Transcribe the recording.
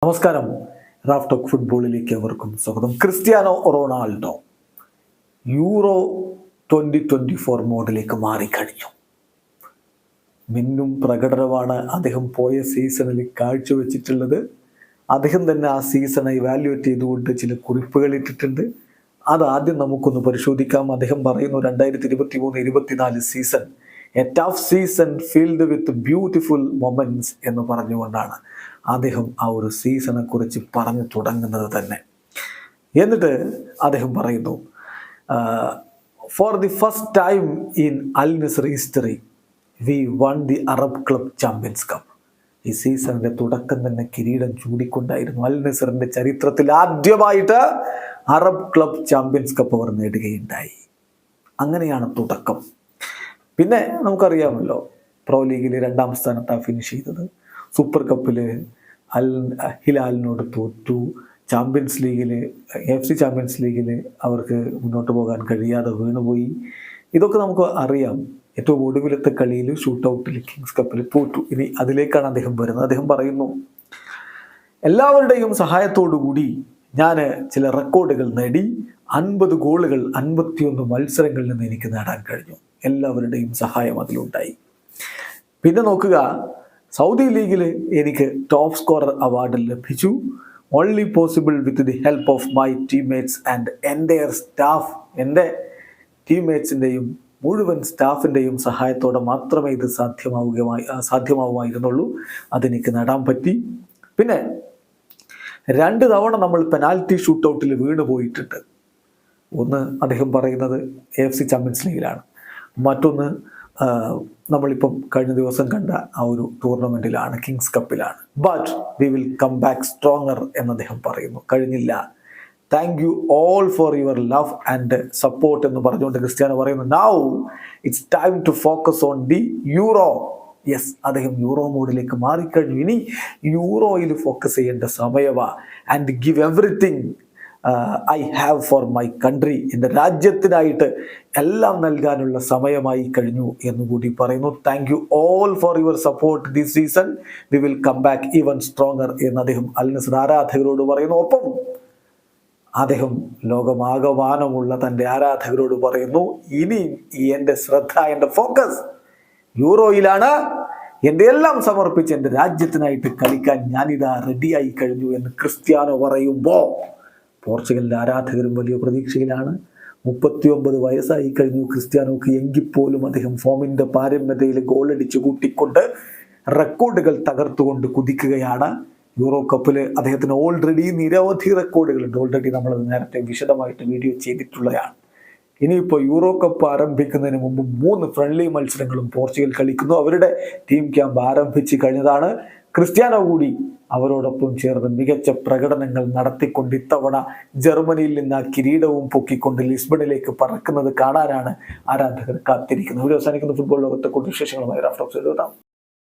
നമസ്കാരം. Raf talk ഫുട്ബോളിലേക്ക് അവർക്കും സ്വാഗതം. ക്രിസ്ത്യാനോ റൊണാൾഡോ യൂറോ 2024 മോഡിലേക്ക് മാറിക്കഴിഞ്ഞു. മിന്നും പ്രകടനമാണ് അദ്ദേഹം പോയ സീസണിൽ കാഴ്ചവെച്ചിട്ടുള്ളത്. അദ്ദേഹം തന്നെ ആ സീസണെ ഇവാലുവേറ്റ് ചെയ്തുകൊണ്ട് ചില കുറിപ്പുകൾ ഇട്ടിട്ടുണ്ട്. അതാദ്യം നമുക്കൊന്ന് പരിശോധിക്കാം. അദ്ദേഹം പറയുന്നു 2023-24 season A tough season field with beautiful moments എന്ന് പറഞ്ഞുകൊണ്ടാണ് അദ്ദേഹം ആ ഒരു സീസണെ കുറിച്ച് പറഞ്ഞു തുടങ്ങുന്നത് തന്നെ. എന്നിട്ട് അദ്ദേഹം പറയുന്നു, for the first time in Al Nassr history we won the Arab club champions cup. ഈ സീസണിന്റെ തുടക്കം തന്നെ കിരീടം ചൂടിക്കൊണ്ടായിരുന്നു. അൽ നസറിന്റെ ചരിത്രത്തിൽ ആദ്യമായിട്ട് അറബ് ക്ലബ് ചാമ്പ്യൻസ് കപ്പ് അവർ നേടുകയുണ്ടായി. അങ്ങനെയാണ് തുടക്കം. പിന്നെ നമുക്കറിയാമല്ലോ, പ്രോ ലീഗിൽ 2ാം സ്ഥാനത്താണ് ഫിനിഷ് ചെയ്തത്. സൂപ്പർ കപ്പിൽ അൽ ഹിലാലിനോട് തോറ്റു. ചാമ്പ്യൻസ് ലീഗിൽ AFC ചാമ്പ്യൻസ് ലീഗിൽ അവർക്ക് മുന്നോട്ട് പോകാൻ കഴിയാതെ വീണുപോയി. ഇതൊക്കെ നമുക്ക് അറിയാം. ഏറ്റവും ഒടുവിലത്തെ കളിയിൽ ഷൂട്ട് ഔട്ടിൽ കിങ്സ് കപ്പിൽ തോറ്റു. ഇനി അതിലേക്കാണ് അദ്ദേഹം വരുന്നത്. അദ്ദേഹം പറയുന്നു, എല്ലാവരുടെയും സഹായത്തോടുകൂടി ഞാൻ ചില റെക്കോർഡുകൾ നേടി. 50 ഗോളുകൾ 51 മത്സരങ്ങളിൽ നിന്ന് എനിക്ക് നേടാൻ കഴിഞ്ഞു. എല്ലാവരുടെയും സഹായം അതിലുണ്ടായി. പിന്നെ നോക്കുക, സൗദി ലീഗിൽ എനിക്ക് ടോപ്പ് സ്കോറർ അവാർഡ് ലഭിച്ചു. Only possible with the help of my teammates and entire staff. എൻ്റെ ടീംമേറ്റ്സിൻ്റെയും മുഴുവൻ സ്റ്റാഫിൻ്റെയും സഹായത്തോടെ മാത്രമേ ഇത് സാധ്യമാവുമായിരുന്നുള്ളൂ. അതെനിക്ക് നേടാൻ പറ്റി. പിന്നെ 2 തവണ നമ്മൾ പെനാൽറ്റി ഷൂട്ട് ഔട്ടിൽ വീണ് പോയിട്ടുണ്ട്. ഒന്ന് അദ്ദേഹം പറയുന്നത് AFC ചാമ്പ്യൻസ് ലീഗിലാണ്. മറ്റൊന്ന് നമ്മളിപ്പം കഴിഞ്ഞ ദിവസം കണ്ട ആ ഒരു ടൂർണമെൻറ്റിലാണ്, കിങ്സ് കപ്പിലാണ്. But we will come back stronger എന്ന് അദ്ദേഹം പറയുന്നു. കഴിഞ്ഞില്ല. Thank you all for your love and support എന്ന് പറഞ്ഞുകൊണ്ട് ക്രിസ്ത്യാനോ പറയുന്നു, now it's time to focus on the Euro. Yes, അദ്ദേഹം യൂറോ മോഡിലേക്ക് മാറിക്കഴിഞ്ഞു. ഇനി യൂറോയിൽ ഫോക്കസ് ചെയ്യേണ്ട സമയമാണ്. And give everything I have for my country. എൻ്റെ രാജ്യത്തിനായിട്ട് എല്ലാം നൽകാനുള്ള സമയമായി കഴിഞ്ഞു എന്നുകൂടി പറയുന്നു. Thank you all for your support this season. We will come back even stronger എന്ന് അദ്ദേഹം അൽ നസർ ആരാധകരോട് പറയുന്നു. ഒപ്പം അദ്ദേഹം ലോകമാകമാനമുള്ള തൻ്റെ ആരാധകരോട് പറയുന്നു, ഇനി എൻ്റെ ശ്രദ്ധ, എൻ്റെ ഫോക്കസ് യൂറോയിലാണ്. എൻ്റെ എല്ലാം സമർപ്പിച്ച് എൻ്റെ രാജ്യത്തിനായിട്ട് കളിക്കാൻ ഞാനിതാ റെഡിയായി കഴിഞ്ഞു എന്ന് ക്രിസ്ത്യാനോ പറയുമ്പോൾ പോർച്ചുഗലിൻ്റെ ആരാധകരും വലിയ പ്രതീക്ഷയിലാണ്. 39 വയസ്സായി കഴിഞ്ഞു ക്രിസ്ത്യാനോക്ക്. എങ്കിൽ പോലും അദ്ദേഹം ഫോമിൻ്റെ പാരമ്യതയിൽ ഗോളടിച്ച് കൂട്ടിക്കൊണ്ട് റെക്കോർഡുകൾ തകർത്തുകൊണ്ട് കുതിക്കുകയാണ്. യൂറോ കപ്പിൽ അദ്ദേഹത്തിന് ഓൾറെഡി നിരവധി റെക്കോർഡുകളുണ്ട്. ഓൾറെഡി നമ്മളത് നേരത്തെ വിശദമായിട്ട് വീഡിയോ ചെയ്തിട്ടുള്ളതാണ്. ഇനിയിപ്പോൾ യൂറോ കപ്പ് ആരംഭിക്കുന്നതിന് മുമ്പ് 3 ഫ്രണ്ട്ലി മത്സരങ്ങളും പോർച്ചുഗൽ കളിക്കുന്നു. അവരുടെ ടീം ക്യാമ്പ് ആരംഭിച്ച് കഴിഞ്ഞതാണ്. ക്രിസ്ത്യാനോ കൂടി അവരോടൊപ്പം ചേർന്ന് മികച്ച പ്രകടനങ്ങൾ നടത്തിക്കൊണ്ട് ഇത്തവണ ജർമ്മനിയിൽ നിന്ന് ആ കിരീടവും പൊക്കിക്കൊണ്ട് ലിസ്ബണിലേക്ക് പറക്കുന്നത് കാണാനാണ് ആരാധകർ കാത്തിരിക്കുന്നത്. ഒരു അവസാനിക്കുന്ന ഫുട്ബോൾ ലോകത്തെ കൂടുതൽ വിശേഷങ്ങളുമായി റാഫ് ടോക്സ് എഴുതാം.